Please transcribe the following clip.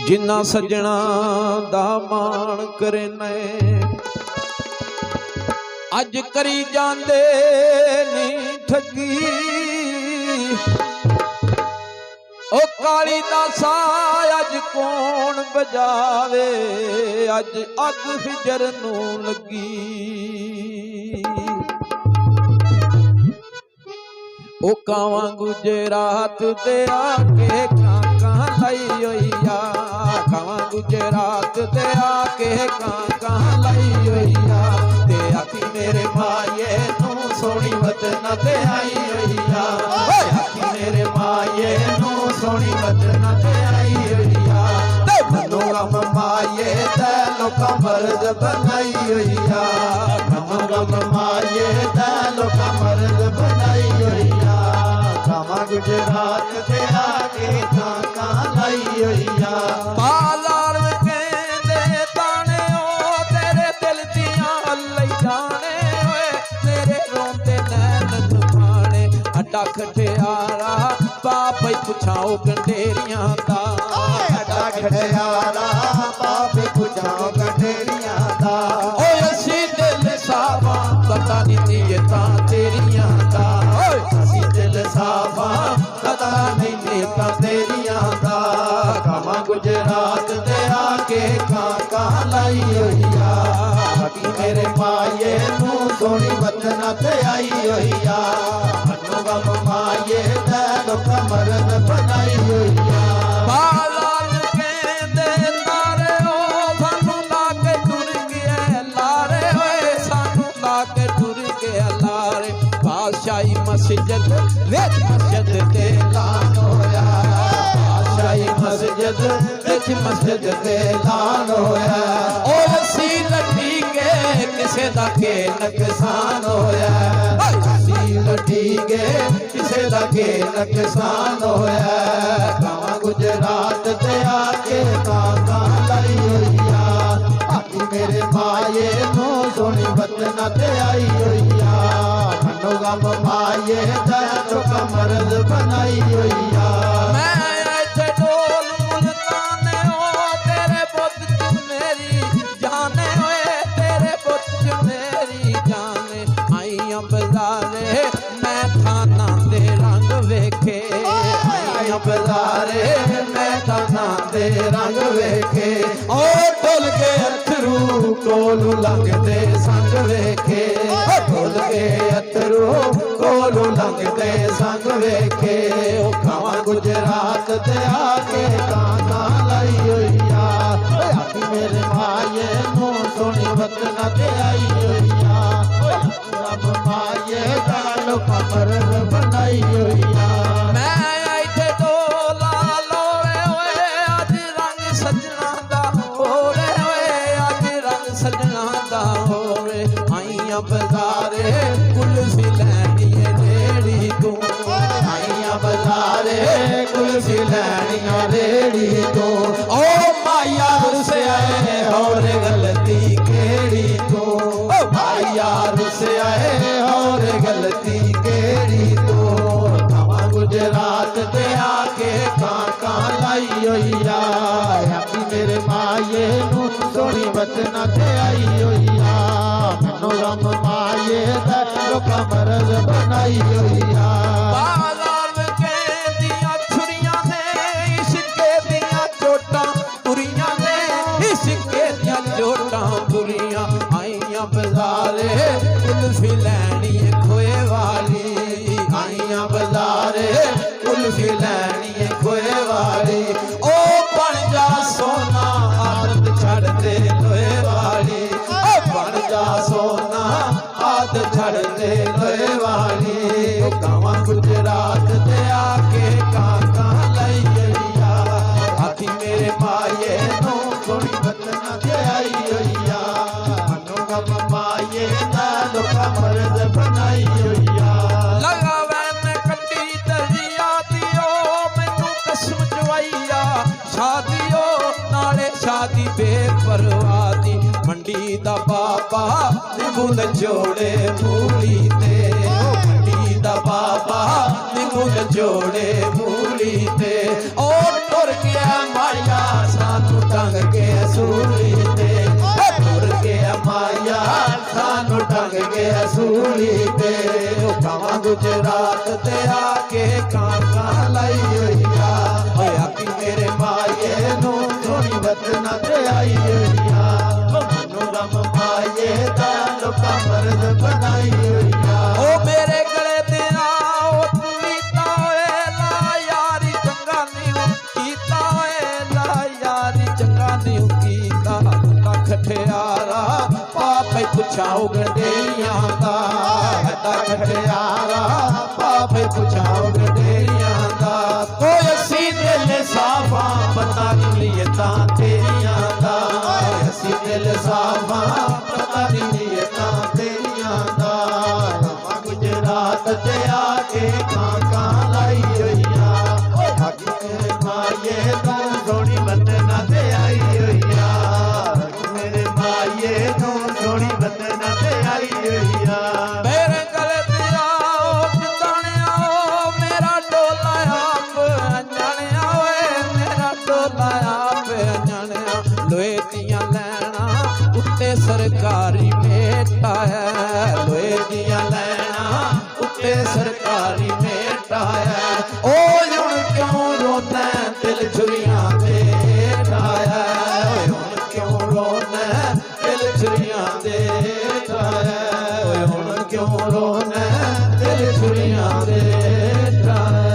जिन्ना सजना दा मान करने अज करी जांदे नी ठगी। ओ काली दासा अज कौन बजावे अज अग हिजर नू लगी। ओ कावां गुजरात दे आके कां लाई होई आ, कावां गुजरात दे आके कां लाई होई आ। ते आखी मेरे माये नू सोनी वचन ते आई होई आ, आखी मेरे माये नू सोनी वचन ते आई होई आ। ते मनो गम माये ते लोकां मर्द बनाई होई आ, मनो गम माये ते लोकां मर्द बनाई होई आ। कावां गुजरात दे आके कां लाई होई आ। बालाल कहंदे ताने ओ तेरे दिल दियां लई जाने ओए तेरे रोंदे नैन दुखाने। अड्डा खटियारा बाप पुछाओ गंडेरियां दा, अड्डा खटियारा बाप पुछाओ गंडेरियां दा। ओए असी दिल सावा पता नहीं नीयतां तेरियां दा, ओए असी दिल सावा पता नहीं नीयतां तेरियां दा। कावां गुजरात दे आके कां लाई होई आ, बाकी मेरे माये नू सोनी वतन ते आई होई आ। मनो गम माये ते लोकां मर्द बनाई होई आ। बालाल कहंदे तारे ओ सानू ला के टुर गए लारे, ओए सानू ला के टुर गए लारे। बादशाही मस्जिद विच मस्जिद ते ऐलान होया, बादशाही मस्जिद विच मस्जिद ते ऐलान होया। ओ असी लटी के किसे दा के नुकसान होया, असी लटी के किसे दा के नुकसान होया। कावां गुजरात ते आके कां लाई होई आ, बाकी मेरे माये नू सोनी वतन ते आई होई आ। मनो गम माये ते लोकां मर्द बनाई होई आ। मैं इत्थे ढोल मुल्ताने ओ तेरे पुत च मेरी जाने, ओए तेरे पुत च मेरी जाने। आईयां बजारे मैं थाना दे रंग वेखे, आईयां बजारे मैं थाना दे रंग वेखे। ओ ढुल के अथरू कोलू लंघदे संग वेखे, ढुल के अथरू कोलू लंघदे संग वेखे। ओ कावां गुजरात ते आके कां लाई होई आ, आखी मेरे माये नू सोनी वतन ते आई होई आ। रब माये दा लोकां मर्द बनाई होई आ। मैं इत्थे ढोला लोए ओए अज रंग सजना दा होरे, ओए अज रंग सजना दा होरे। आईयां बजारे कुल्फी लैनी रेड़ी तू, आईयां बजारे कुल्फी लैनी रेड़ी तू। ओ माया रुसे आए और गलती केड़ी तू, ओ माया रुसे आए और गलती केड़ी तू। कावां गुजरात ते आके कां लाई होई आ, आखी मेरे माये नू सोनी वतन ते आई होई आ। मनो गम माये ते लोकां मर्द बनाई होई आ। बालाल कहंदियां छुरियां ने इश्के दियां चोटां पुरियां ने, इश्के दियां चोटां पुरियां। आईयां बजारे कुल्फी लैनी खोए वाली, आईयां बजारे कुल्फी लैनी खोए वाली। ओ बन जा सोना आदत छड़ दे लोए वाली, ओ बन जा सोना आदत छड़ दे लोए वाली। ओ कावां गुजरात ते आके कां लाई होई आ, आखी मेरे माये नू सोनी वतन ते आई होई आ। मनो गम माये दा लोकां मर्द बनाई होई आ। लगा वैन कट्टी दरिया दियो मैनू कसम चवाई आ, शादियो नाले शादी बेपरवाह दी। मंडी दा बाबा निबुल जोड़े मूली ते, मंडी दा बाबा बाबा निगुल जोड़े मूली ते ओ टुर गया माया सानू टंग के सूली ते टुर गया माया सानू टंग के सूली ते कावां गुजरात ते आके कां लाई होइया होया कि मेरे माये नू सोनी वतना ते आई होइया मनु गम माये दा लोका मर्द बनाई होइया ओ मेरे गले ते आओ कीता होए ला यारी चंगा नहीं कीता होए ला यारी चंगा नहीं कीता लख ठियारा पापे पुछाओ गडेरियां दा लख ठियारा पापे पुछाओ गडेरियां दा ओ असी दिल साफा पता नहीं नीयतां तेरियां दा असी दिल साफा पता नहीं नीयतां तेरियां दा गुजरात ते आके कां लाई होइया मेरे माये तू सोनी बंदना ते आई होइया मेरे माये तू सोनी बंदना ते आई होइया मेरे गले ते आओ जिताने आओ मेरा डोला आप अंजणिया ओए मेरा डोला आप अंजणिया लोहे दियां लैना उत्ते सरकारी मेटा है लोहे दियां लैना उत्ते सरकारी मेटा है ओ हुण क्यों रोना दिल छुरियां दे ढाया हुण क्यों रोना दिल छुरियां दे ढाया हुण क्यों रोना दिल छुरियां दे ढाया।